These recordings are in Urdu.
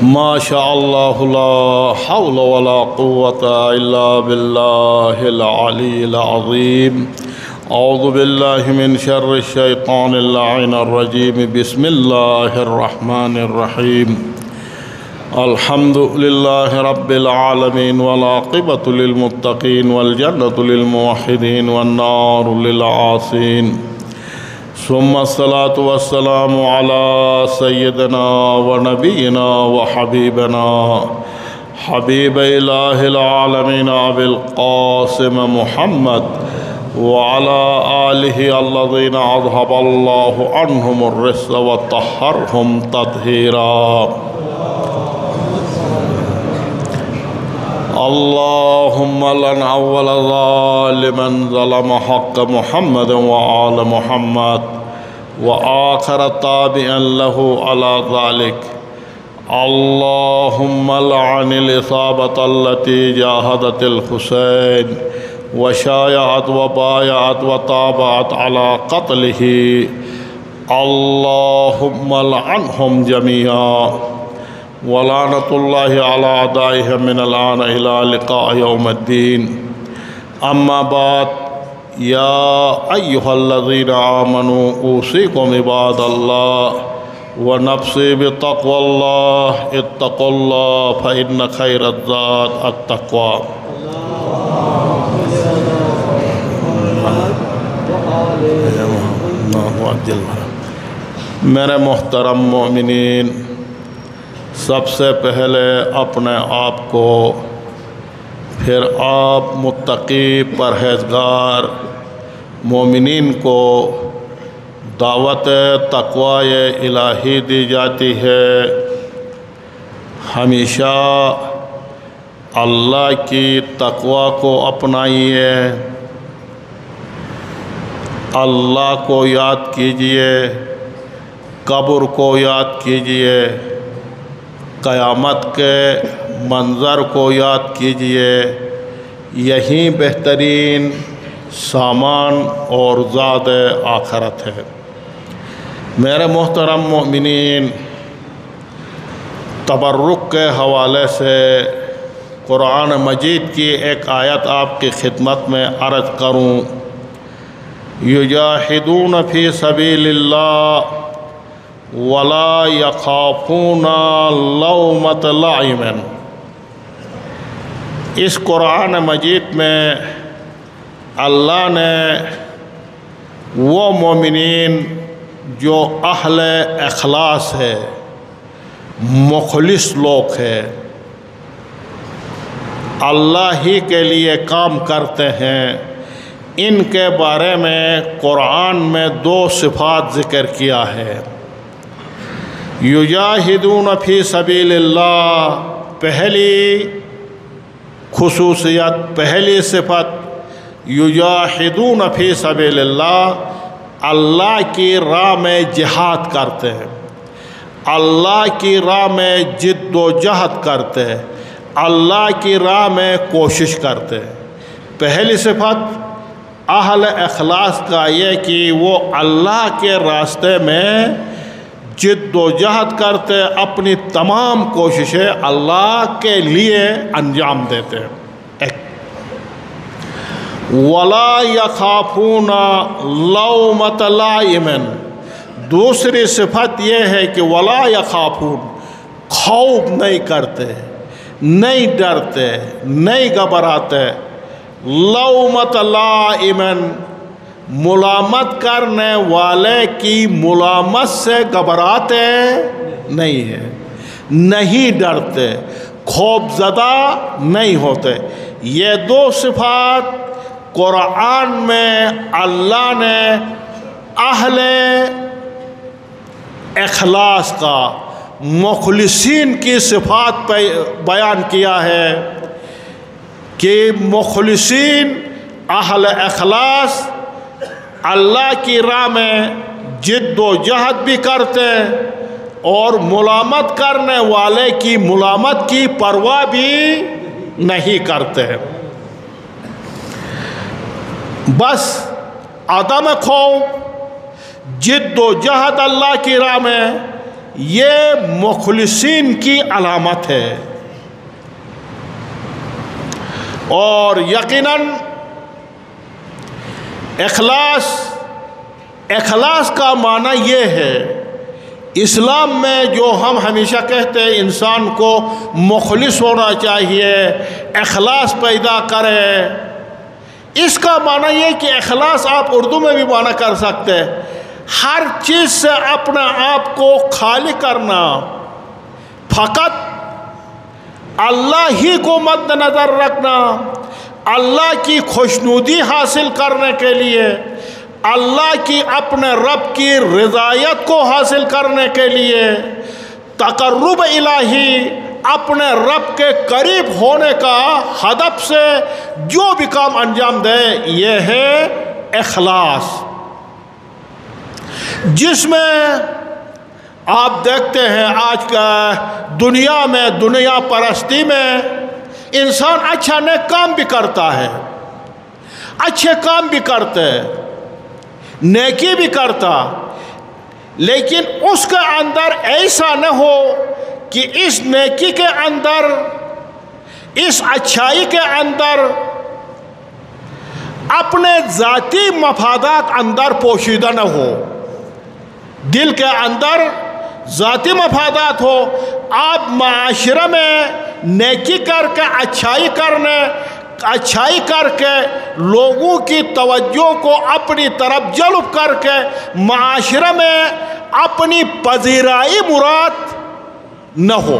ما شاء الله لا حول ولا قوة إلا بالله العلي العظيم. أعوذ بالله من شر الشيطان اللعين الرجيم. بسم الله الرحمن الرحيم. الحمد لله رب العالمين والعاقبة للمتقين والجنة للموحدين والنار للعاصين. ثم الصلاة والسلام على سيدنا ونبينا وحبيبنا حبيب إله العالمين أبي القاسم محمد وعلى آله الذين أذهب الله عنهم الرجس وطهرهم تطهيرا. اللهم لن أول ظالما ظلم حق محمد وآل محمد وآخر تابعا له على ذلك. اللهم لعن الإصابة التي جاهدت الحسين وشايعت وبايعت وتابعت على قتله. اللهم لعنهم جميعا ولعنة الله على أعدائهم من الآن إلى لقاء يوم الدين. أما بعد، يا أيها الذين آمنوا أوصيكم عباد الله ونفسي بتقوى الله. اتقوا الله فإن خير الزاد التقوى. میرے محترم مومنین، سب سے پہلے اپنے آپ کو، پھر آپ متقی پرہیزگار مومنین کو دعوت تقوی الہی دی جاتی ہے. ہمیشہ اللہ کی تقوی کو اپنائیے، اللہ کو یاد کیجئے، قبر کو یاد کیجئے، قیامت کے منظر کو یاد کیجئے. یہی بہترین سامان اور زاد آخرت ہے. میرے محترم مومنین، تبرک کے حوالے سے قرآن مجید کی ایک آیت آپ کی خدمت میں عرض کروں. یجاہدون فی سبیل اللہ ولا یخافون لومۃ لائم. اس قرآن مجید میں اللہ نے وہ مومنین جو اہل اخلاص ہے، مخلص لوگ ہے، اللہ ہی کے لیے کام کرتے ہیں، ان کے بارے میں قرآن میں دو صفات ذکر کیا ہے. یجاہدون فی سبیل اللہ، پہلی خصوصیت، پہلی صفت، یجاہدون فی سبیل اللہ، اللہ کی راہ میں جہاد کرتے ہیں، اللہ کی راہ میں جد و جہد کرتے ہیں، اللہ کی راہ میں کوشش کرتے ہیں. پہلی صفت اہل اخلاص کا یہ کہ وہ اللہ کے راستے میں جد و جہد کرتے، اپنی تمام کوششیں اللہ کے لیے انجام دیتے ہیں. وَلَا يَخَافُونَ لَوْمَةَ لَائِمٍ. دوسری صفت یہ ہے کہ وَلَا يَخَافُونَ، خوف نہیں کرتے، نہیں ڈرتے، نہیں گھبراتے. لَوْمَةَ لَائِمٍ، ملامت کرنے والے کی ملامت سے گھبراتے نہیں ہیں، نہیں ڈرتے، خوف زدہ نہیں ہوتے. یہ دو صفات قرآن میں اللہ نے اہل اخلاص کا، مخلصین کی صفات پہ بیان کیا ہے کہ مخلصین اہل اخلاص اللہ کی راہ میں جد و جہد بھی کرتے اور ملامت کرنے والے کی ملامت کی پرواہ بھی نہیں کرتے. بس عدم خوف، جد و جہد اللہ کی راہ میں، یہ مخلصین کی علامت ہے۔ اور یقیناً اخلاص کا معنی یہ ہے، اسلام میں جو ہم ہمیشہ کہتے ہیں انسان کو مخلص ہونا چاہیے، اخلاص پیدا کرے، اس کا معنی یہ کہ اخلاص آپ اردو میں بھی معنی کر سکتے ہیں، ہر چیز سے اپنا آپ کو خالی کرنا، فقط اللہ ہی کو مد نظر رکھنا، اللہ کی خوشنودی حاصل کرنے کے لیے، اللہ کی اپنے رب کی رضایت کو حاصل کرنے کے لیے، تقرب الہی، اپنے رب کے قریب ہونے کا ہدف سے جو بھی کام انجام دے، یہ ہے اخلاص، جس میں آپ دیکھتے ہیں آج کا دنیا میں، دنیا پرستی میں انسان اچھا نیک کام بھی کرتا ہے، اچھے کام بھی کرتے، نیکی بھی کرتا، لیکن اس کے اندر ایسا نہ ہو کہ اس نیکی کے اندر، اس اچھائی کے اندر اپنے ذاتی مفادات اندر پوشیدہ نہ ہو، دل کے اندر ذاتی مفادات ہو۔ آپ معاشرے میں نیکی کر کے، اچھائی کر کے لوگوں کی توجہ کو اپنی طرف جلب کر کے معاشرے میں اپنی پذیرائی مراد نہ ہو،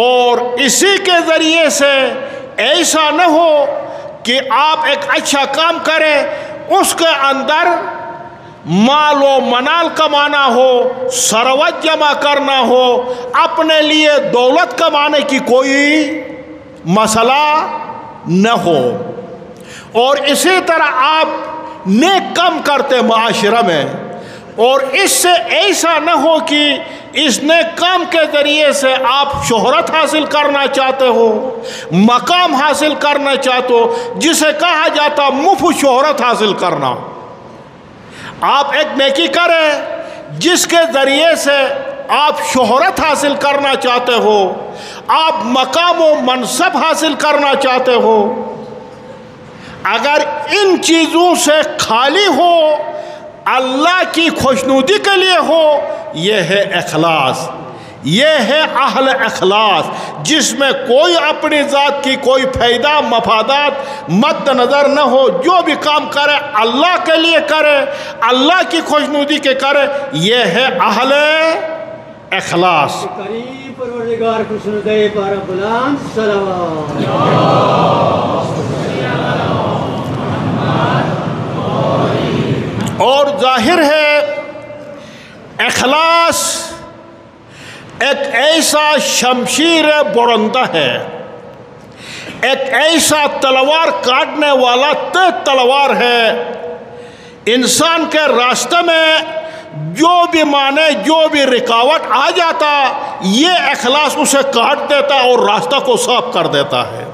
اور اسی کے ذریعے سے ایسا نہ ہو کہ آپ ایک اچھا کام کریں، اس کے اندر مال و منال کمانا ہو، ثروت جمع کرنا ہو، اپنے لیے دولت کمانے کی کوئی مسئلہ نہ ہو، اور اسی طرح آپ نیک کام کرتے معاشرہ میں، اور اس سے ایسا نہ ہو کہ اس نیک کام کے ذریعے سے آپ شہرت حاصل کرنا چاہتے ہو، مقام حاصل کرنا چاہتے ہو، جسے کہا جاتا مفت شہرت حاصل کرنا۔ آپ ایک نیکی کریں جس کے ذریعے سے آپ شہرت حاصل کرنا چاہتے ہو، آپ مقام و منصب حاصل کرنا چاہتے ہو، اگر ان چیزوں سے خالی ہو، اللہ کی خوشنودی کے لیے ہو، یہ ہے اخلاص، یہ ہے اہل اخلاص، جس میں کوئی اپنی ذات کی کوئی فائدہ مفادات مد نظر نہ ہو، جو بھی کام کرے اللہ کے لیے کرے، اللہ کی خوشنودی کے کرے، یہ ہے اہل اخلاص۔ کریم پروردگار خوشنودی پر بلند صلوات۔ اور ظاہر ہے اخلاص ایک ایسا شمشیر برندہ ہے، ایک ایسا تلوار کاٹنے والا تیز تلوار ہے، انسان کے راستے میں جو بھی مانے، جو بھی رکاوٹ آ جاتا، یہ اخلاص اسے کاٹ دیتا اور راستہ کو صاف کر دیتا ہے۔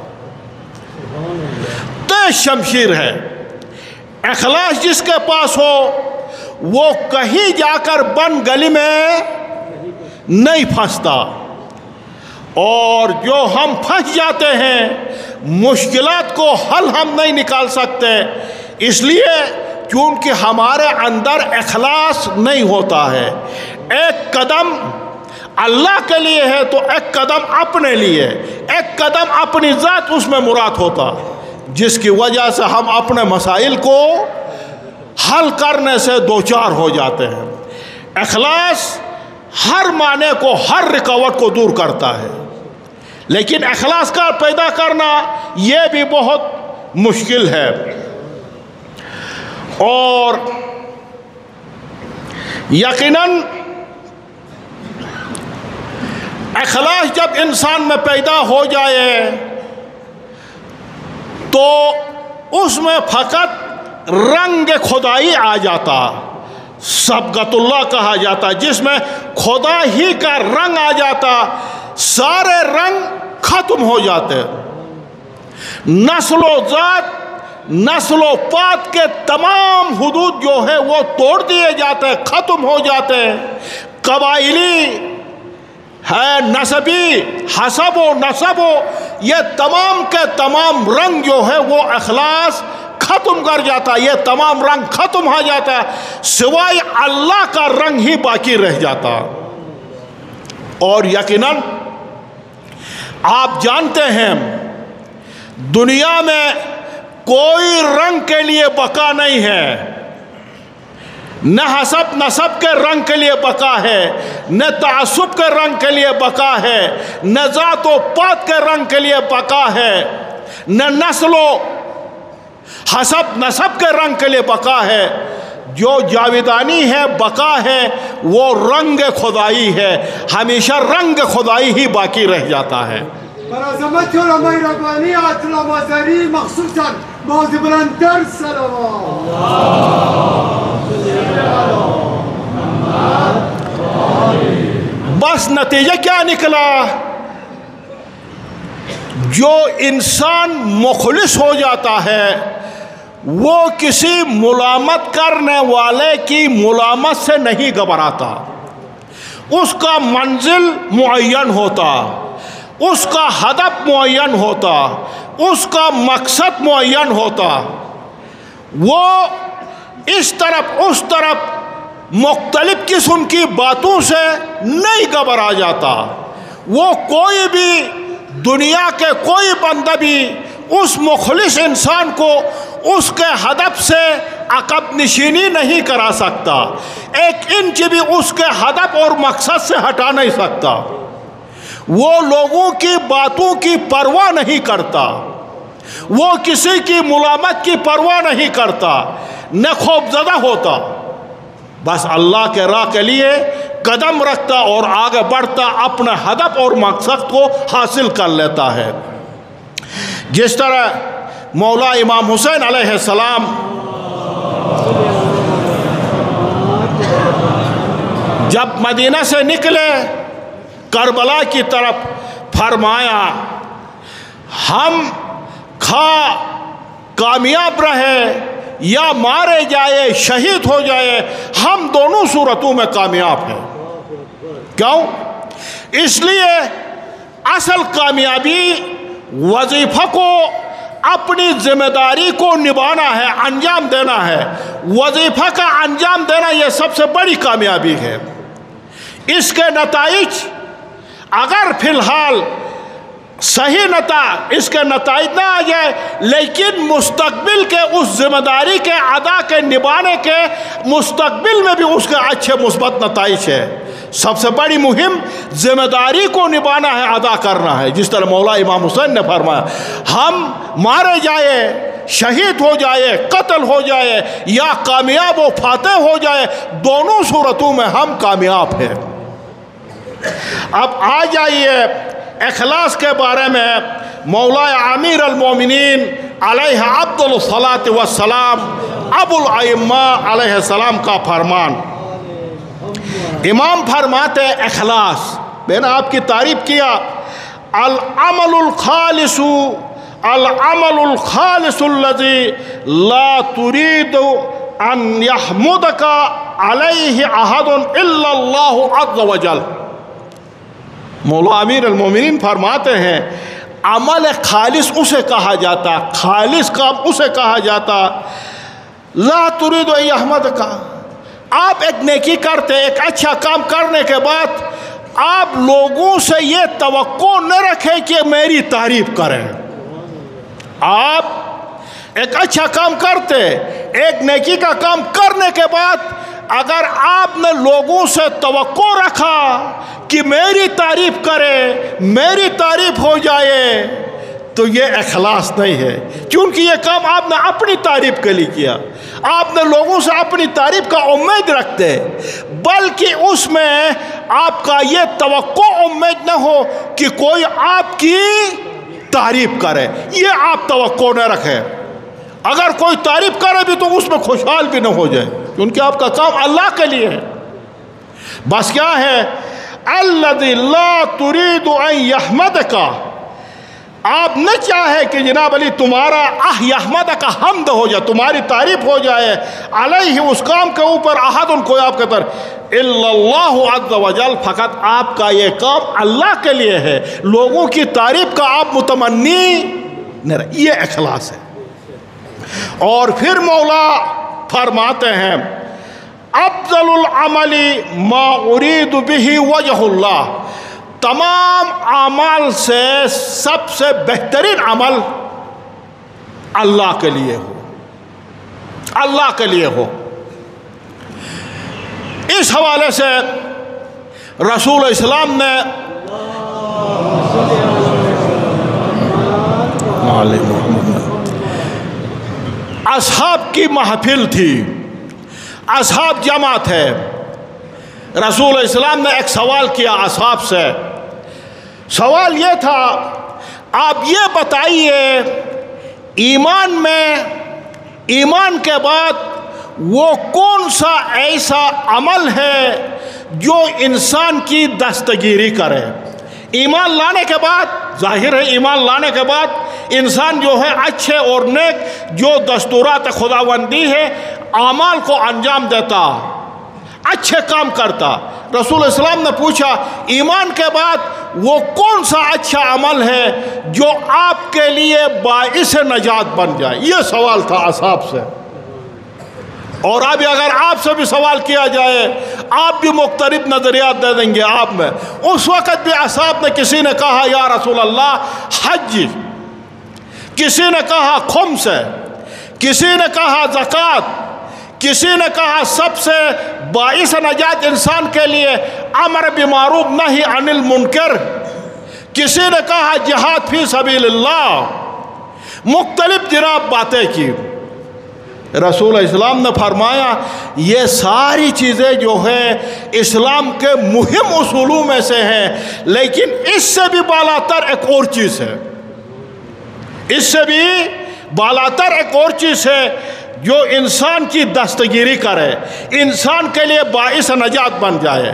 تیز شمشیر ہے، اخلاص جس کے پاس ہو وہ کہیں جا کر بند گلی میں نہیں پھنستا، اور جو ہم پھنس جاتے ہیں مشکلات کو حل ہم نہیں نکال سکتے، اس لیے کیونکہ ہمارے اندر اخلاص نہیں ہوتا ہے۔ ایک قدم اللہ کے لیے ہے تو ایک قدم اپنے لیے، ایک قدم اپنی ذات اس میں مراد ہوتا، جس کی وجہ سے ہم اپنے مسائل کو حل کرنے سے دوچار ہو جاتے ہیں۔ اخلاص ہر معنی کو، ہر رکاوٹ کو دور کرتا ہے، لیکن اخلاص کا پیدا کرنا یہ بھی بہت مشکل ہے۔ اور یقیناً اخلاص جب انسان میں پیدا ہو جائے تو اس میں فقط رنگ خدائی آ جاتا، صبغت اللہ کہا جاتا، جس میں خدا ہی کا رنگ آ جاتا، سارے رنگ ختم ہو جاتے، نسل و ذات، نسل و پات کے تمام حدود جو ہے وہ توڑ دیے جاتے، ختم ہو جاتے، قبائلی ہے، نسبی، حسب و نسب و، یہ تمام کے تمام رنگ جو ہے وہ اخلاص ختم کر جاتا ہے، یہ تمام رنگ ختم ہو جاتا ہے، سوائے اللہ کا رنگ ہی باقی رہ جاتا۔ اور یقیناً آپ جانتے ہیں دنیا میں کوئی رنگ کے لیے بقا نہیں ہے، نہ حسب نسب کے رنگ کے لیے بقا ہے، نہ تعصب کے رنگ کے لیے بقا ہے، نہ ذات و پات کے رنگ کے لیے بقا ہے، نہ نسل و حسب نسب کے رنگ کے لیے بقا ہے۔ جو جاویدانی ہے، بقا ہے، وہ رنگ خدائی ہے، ہمیشہ رنگ خدائی ہی باقی رہ جاتا ہے۔ برعظمت علماء ربانیات علماء مخصوصاً موضوع بلندر صلوات بس نتیجہ کیا نکلا؟ جو انسان مخلص ہو جاتا ہے وہ کسی ملامت کرنے والے کی ملامت سے نہیں گھبراتا، اس کا منزل معین ہوتا، اس کا ہدف معین ہوتا، اس کا مقصد معین ہوتا، وہ اس طرف اس طرف مختلف قسم کی باتوں سے نہیں گھبرا جاتا۔ وہ کوئی بھی دنیا کے کوئی بندہ بھی اس مخلص انسان کو اس کے ہدف سے عقب نشینی نہیں کرا سکتا، ایک انچ بھی اس کے ہدف اور مقصد سے ہٹا نہیں سکتا۔ وہ لوگوں کی باتوں کی پرواہ نہیں کرتا، وہ کسی کی ملامت کی پرواہ نہیں کرتا، نہ خوفزدہ ہوتا، بس اللہ کے راہ کے لیے قدم رکھتا اور آگے بڑھتا، اپنا ہدف اور مقصد کو حاصل کر لیتا ہے۔ جس طرح مولا امام حسین علیہ السلام جب مدینہ سے نکلے کربلا کی طرف، فرمایا ہم کامیاب رہے یا مارے جائے، شہید ہو جائے، ہم دونوں صورتوں میں کامیاب ہیں۔ کیوں؟ اس لیے اصل کامیابی وظیفہ کو، اپنی ذمہ داری کو نبھانا ہے، انجام دینا ہے، وظیفہ کا انجام دینا یہ سب سے بڑی کامیابی ہے۔ اس کے نتائج اگر فی الحال صحیح اس کے نتائج نہ آ جائے، لیکن مستقبل کے اس ذمہ داری کے ادا کے نبھانے کے مستقبل میں بھی اس کے اچھے مثبت نتائج ہے۔ سب سے بڑی مہم ذمہ داری کو نبھانا ہے، ادا کرنا ہے۔ جس طرح مولا امام حسین نے فرمایا ہم مارے جائے، شہید ہو جائے، قتل ہو جائے یا کامیاب و فاتح ہو جائے، دونوں صورتوں میں ہم کامیاب ہیں۔ اب آ جائیے اخلاص کے بارے میں مولا امیر المومنین علیہ افضل الصلاۃ والسلام ابو الائمہ علیہ السلام کا فرمان۔ امام فرماتے اخلاص، میں نے آپ کی تعریف کیا، العمل الخالص الذي لا تريد ان يحمدك عليه احد الا الله عز وجل۔ مولا امیر المومنین فرماتے ہیں عمل خالص اسے کہا جاتا، خالص کام اسے کہا جاتا، لا تريد ان يحمدك، آپ ایک نیکی کرتے، ایک اچھا کام کرنے کے بعد آپ لوگوں سے یہ توقع نہ رکھیں کہ میری تعریف کریں۔ آپ ایک اچھا کام کرتے، ایک نیکی کا کام کرنے کے بعد اگر آپ نے لوگوں سے توقع رکھا کہ میری تعریف کرے، میری تعریف ہو جائے، تو یہ اخلاص نہیں ہے، کیونکہ یہ کام آپ نے اپنی تعریف کے لیے کیا، آپ نے لوگوں سے اپنی تعریف کا امید رکھتے، بلکہ اس میں آپ کا یہ توقع امید نہ ہو کہ کوئی آپ کی تعریف کرے، یہ آپ توقع نہ رکھیں۔ اگر کوئی تعریف کرے بھی تو اس میں خوشحال بھی نہ ہو جائے، کیونکہ آپ کا کام اللہ کے لیے ہے۔ بس کیا ہے، الذی لا ترید ان یحمدک، آپ نہ چاہے کہ جناب علی تمہارا یحمدک حمد ہو جائے، تمہاری تعریف ہو جائے، علیہ اس کام کے اوپر احد کوئی آپ کے طرف الا اللہ عز وجل، فقط آپ کا یہ کام اللہ کے لیے ہے، لوگوں کی تعریف کا آپ متمنی نہیں رہے، یہ اخلاص ہے۔ اور پھر مولا فرماتے ہیں افضل العمل ما ارید به وجہ اللہ، تمام اعمال سے سب سے بہترین عمل اللہ کے لیے ہو، اللہ کے لیے ہو۔ اس حوالے سے رسول اسلام نے اصحاب کی محفل تھی، اصحاب جمع تھے، رسول اسلام نے ایک سوال کیا اصحاب سے، سوال یہ تھا آپ یہ بتائیے ایمان میں، ایمان کے بعد وہ کون سا ایسا عمل ہے جو انسان کی دستگیری کرے؟ ایمان لانے کے بعد ظاہر ہے، ایمان لانے کے بعد انسان جو ہے اچھے اور نیک جو دستورات خداوندی ہے اعمال کو انجام دیتا، اچھے کام کرتا۔ رسول اسلام نے پوچھا ایمان کے بعد وہ کون سا اچھا عمل ہے جو آپ کے لیے باعث نجات بن جائے؟ یہ سوال تھا اصحاب سے۔ اور اب اگر آپ سے بھی سوال کیا جائے آپ بھی مختلف نظریات دے دیں گے آپ میں۔ اس وقت بھی اصحاب نے کسی نے کہا یا رسول اللہ حج، کسی نے کہا خمس، کسی نے کہا زکوٰۃ، کسی نے کہا سب سے باعث نجات انسان کے لیے امر بالمعروف نہی عن المنکر، کسی نے کہا جہاد فی سبیل اللہ، مختلف جناب باتیں کی۔ رسول اسلام نے فرمایا یہ ساری چیزیں جو ہیں اسلام کے مہم اصولوں میں سے ہیں، لیکن اس سے بھی بالاتر ایک اور چیز ہے، اس سے بھی بالاتر ایک اور چیز ہے جو انسان کی دستگیری کرے، انسان کے لیے باعث نجات بن جائے۔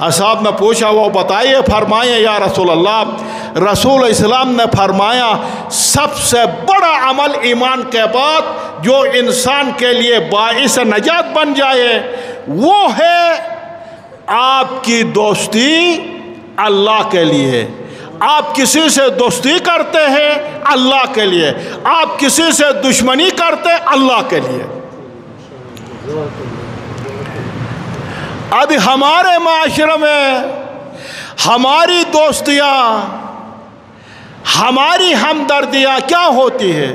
اصحاب نے پوچھا وہ بتائیے، فرمائے یا رسول اللہ، رسول اسلام نے فرمایا سب سے بڑا عمل ایمان کے بعد جو انسان کے لیے باعث نجات بن جائے وہ ہے آپ کی دوستی اللہ کے لیے۔ آپ کسی سے دوستی کرتے ہیں اللہ کے لیے، آپ کسی سے دشمنی کرتے اللہ کے لیے۔ اب ہمارے معاشرے میں ہماری دوستیاں، ہماری ہمدردیاں کیا ہوتی ہے؟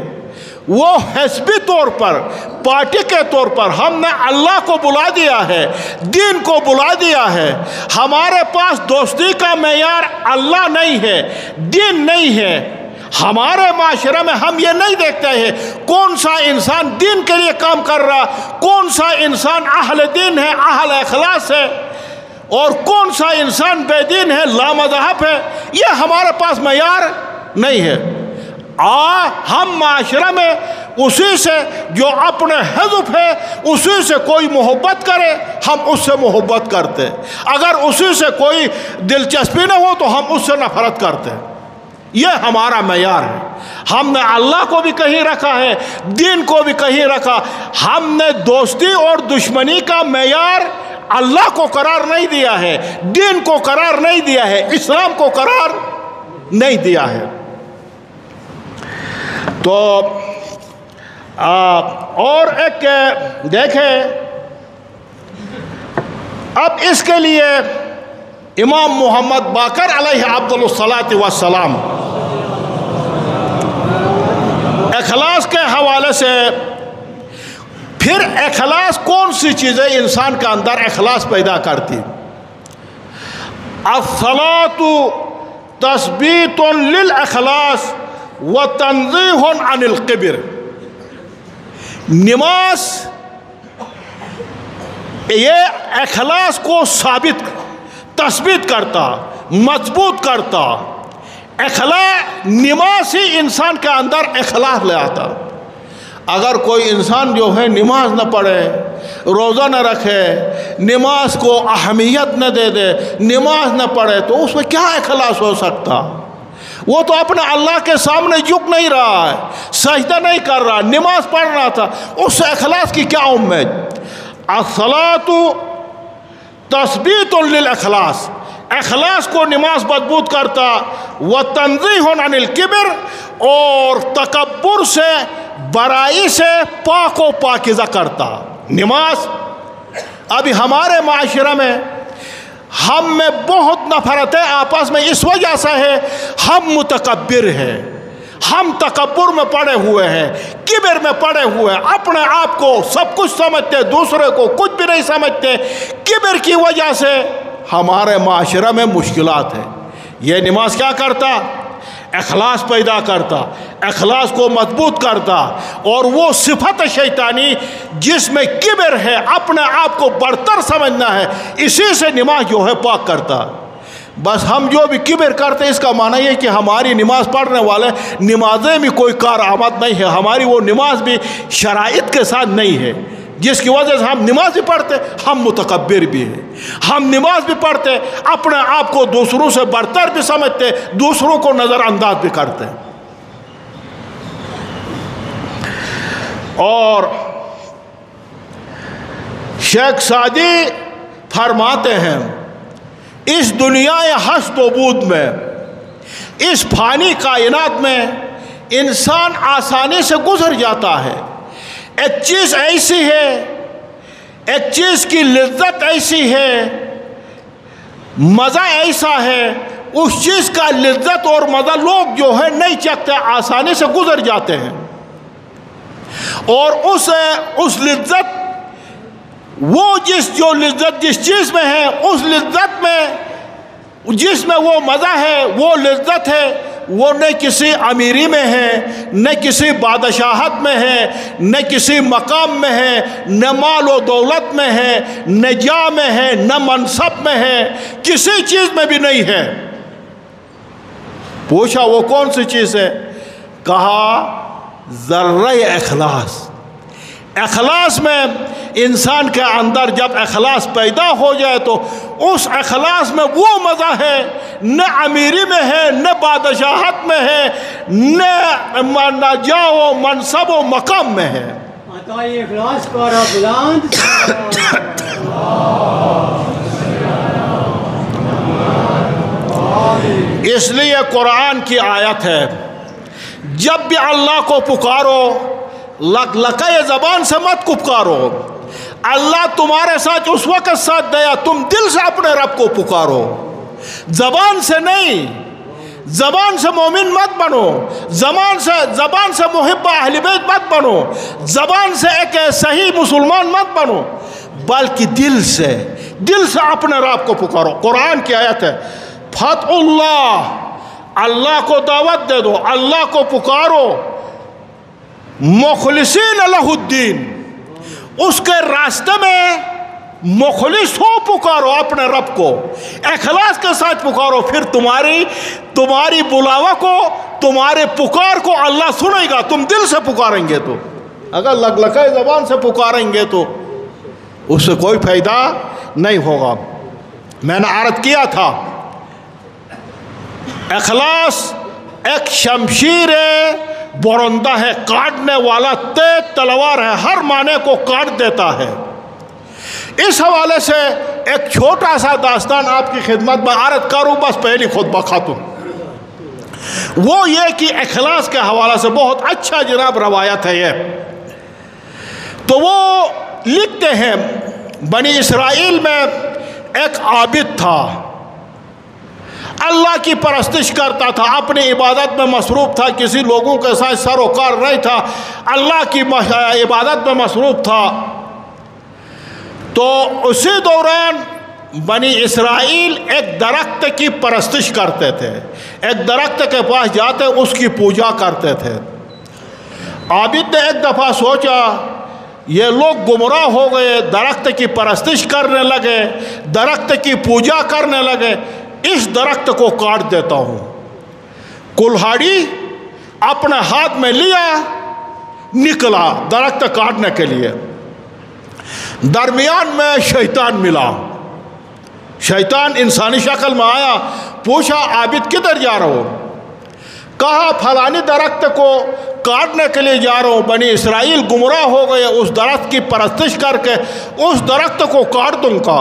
وہ حزبی طور پر، پارٹی کے طور پر ہم نے اللہ کو بلا دیا ہے، دین کو بلا دیا ہے۔ ہمارے پاس دوستی کا معیار اللہ نہیں ہے، دین نہیں ہے۔ ہمارے معاشرے میں ہم یہ نہیں دیکھتے ہیں کون سا انسان دین کے لیے کام کر رہا، کون سا انسان اہل دین ہے، اہل اخلاص ہے، اور کون سا انسان بے دین ہے، لامذہب ہے۔ یہ ہمارے پاس معیار نہیں ہے۔ ہم معاشرے میں اسی سے جو اپنے حزب ہے اسی سے کوئی محبت کرے ہم اس سے محبت کرتے، اگر اسی سے کوئی دلچسپی نہ ہو تو ہم اس سے نفرت کرتے۔ یہ ہمارا معیار ہے۔ ہم نے اللہ کو بھی کہیں رکھا ہے، دین کو بھی کہیں رکھا۔ ہم نے دوستی اور دشمنی کا معیار اللہ کو قرار نہیں دیا ہے، دین کو قرار نہیں دیا ہے، اسلام کو قرار نہیں دیا ہے۔ تو اور ایک دیکھیں، اب اس کے لیے امام محمد باقر علیہ افضل الصلاۃ والسلام اخلاص کے حوالے سے، پھر اخلاص کون سی چیزیں انسان کے اندر اخلاص پیدا کرتی؟ الصلاۃ تثبیت للاخلاص وتنزیہ عن الکبر، نماز یہ اخلاص کو تثبیت کرتا، مضبوط کرتا۔ نماز ہی انسان کے اندر اخلاص لے آتا۔ اگر کوئی انسان جو ہے نماز نہ پڑھے، روزہ نہ رکھے، نماز کو اہمیت نہ دے، نماز نہ پڑھے، تو اس میں کیا اخلاص ہو سکتا؟ وہ تو اپنے اللہ کے سامنے جھک نہیں رہا ہے، سجدہ نہیں کر رہا، نماز پڑھ رہا تھا، اس سے اخلاص کی کیا امید؟ الصلاۃ تثبیت للاخلاص، اخلاص کو نماز مضبوط کرتا، وتنزیہ عن الکبر، اور تکبر سے برائی سے پاک و پاکیزہ کرتا نماز۔ ابھی ہمارے معاشرہ میں ہم میں بہت نفرتیں آپس میں اس وجہ سے ہے، ہم متکبر ہیں، ہم تکبر میں پڑے ہوئے ہیں، کبر میں پڑے ہوئے ہیں، اپنے آپ کو سب کچھ سمجھتے، دوسرے کو کچھ بھی نہیں سمجھتے۔ کبر کی وجہ سے ہمارے معاشرہ میں مشکلات ہیں۔ یہ نماز کیا کرتا؟ اخلاص پیدا کرتا، اخلاص کو مضبوط کرتا، اور وہ صفت شیطانی جس میں کبر ہے، اپنے آپ کو برتر سمجھنا ہے، اسی سے نماز جو ہے پاک کرتا۔ بس ہم جو بھی کبر کرتے ہیں، اس کا معنی یہ کہ ہماری نماز پڑھنے والے نمازیں بھی کوئی کارآمد نہیں ہے، ہماری وہ نماز بھی شرائط کے ساتھ نہیں ہے، جس کی وجہ سے ہم نماز بھی پڑھتے، ہم متکبر بھی ہیں۔ ہم نماز بھی پڑھتے، اپنے آپ کو دوسروں سے برتر بھی سمجھتے، دوسروں کو نظر انداز بھی کرتے۔ اور شیخ سعدی فرماتے ہیں، اس دنیا ہست و بود میں، اس فانی کائنات میں انسان آسانی سے گزر جاتا ہے۔ ایک چیز ایسی ہے، ایک چیز کی لذت ایسی ہے، مزہ ایسا ہے، اس چیز کا لذت اور مزہ لوگ جو ہے نہیں چکھتے، آسانی سے گزر جاتے ہیں۔ اور اس لذت، وہ جو لذت جس چیز میں ہے، اس لذت میں جس میں وہ مزہ ہے، وہ لذت ہے، وہ نہ کسی امیری میں ہے، نہ کسی بادشاہت میں ہے، نہ کسی مقام میں ہے، نہ مال و دولت میں ہے، نہ جاہ میں ہے، نہ منصب میں ہے، کسی چیز میں بھی نہیں ہے۔ پوچھا وہ کون سی چیز ہے؟ کہا ذرہ اخلاص۔ اخلاص میں انسان کے اندر جب اخلاص پیدا ہو جائے تو اس اخلاص میں وہ مزہ ہے، نہ امیری میں ہے، نہ بادشاہت میں ہے، نہ جاہ و منصب و مقام میں ہے۔ عطائے اخلاص پارا بلند۔ اس لیے قرآن کی آیت ہے، جب بھی اللہ کو پکارو لقلقہ زبان سے مت پکارو، اللہ تمہارے ساتھ اس وقت ساتھ دیا تم دل سے اپنے رب کو پکارو، زبان سے نہیں۔ زبان سے مومن مت بنو، زبان سے محب اہل بیت مت بنو، زبان سے ایک صحیح مسلمان مت بنو، بلکہ دل سے اپنے رب کو پکارو۔ قرآن کی آیت ہے، فتح اللہ کو دعوت دے دو، اللہ کو پکارو، مخلصین لہ الدین، اس کے راستے میں مخلص ہو، پکارو اپنے رب کو، اخلاص کے ساتھ پکارو، پھر تمہاری بلاوا کو، تمہارے پکار کو اللہ سنے گا، تم دل سے پکاریں گے تو۔ اگر لقلقہ زبان سے پکاریں گے تو اس سے کوئی فائدہ نہیں ہوگا۔ میں نے عرض کیا تھا، اخلاص ایک شمشیر برندہ ہے، کاٹنے والا تیز تلوار ہے، ہر معنی کو کاٹ دیتا ہے۔ اس حوالے سے ایک چھوٹا سا داستان آپ کی خدمت میں عرض کروں، بس پہلی خطبہ ختم۔ وہ یہ کہ اخلاص کے حوالے سے بہت اچھا جناب روایت ہے یہ۔ تو وہ لکھتے ہیں، بنی اسرائیل میں ایک عابد تھا، اللہ کی پرستش کرتا تھا، اپنی عبادت میں مصروف تھا، کسی لوگوں کے ساتھ سروکار نہیں تھا، اللہ کی عبادت میں مصروف تھا۔ تو اسی دوران بنی اسرائیل ایک درخت کی پرستش کرتے تھے، ایک درخت کے پاس جاتے اس کی پوجا کرتے تھے۔ عابد نے ایک دفعہ سوچا یہ لوگ گمراہ ہو گئے، درخت کی پرستش کرنے لگے، درخت کی پوجا کرنے لگے، اس درخت کو کاٹ دیتا ہوں۔ کلہاڑی اپنے ہاتھ میں لیا، نکلا درخت کاٹنے کے لیے۔ درمیان میں شیطان ملا، شیطان انسانی شکل میں آیا، پوچھا عابد کدھر جا رہا ہو؟ کہا فلانی درخت کو کاٹنے کے لیے جا رہا ہوں، بنی اسرائیل گمراہ ہو گئے، اس درخت کی پرستش کر کے اس درخت کو کاٹ دوں گا۔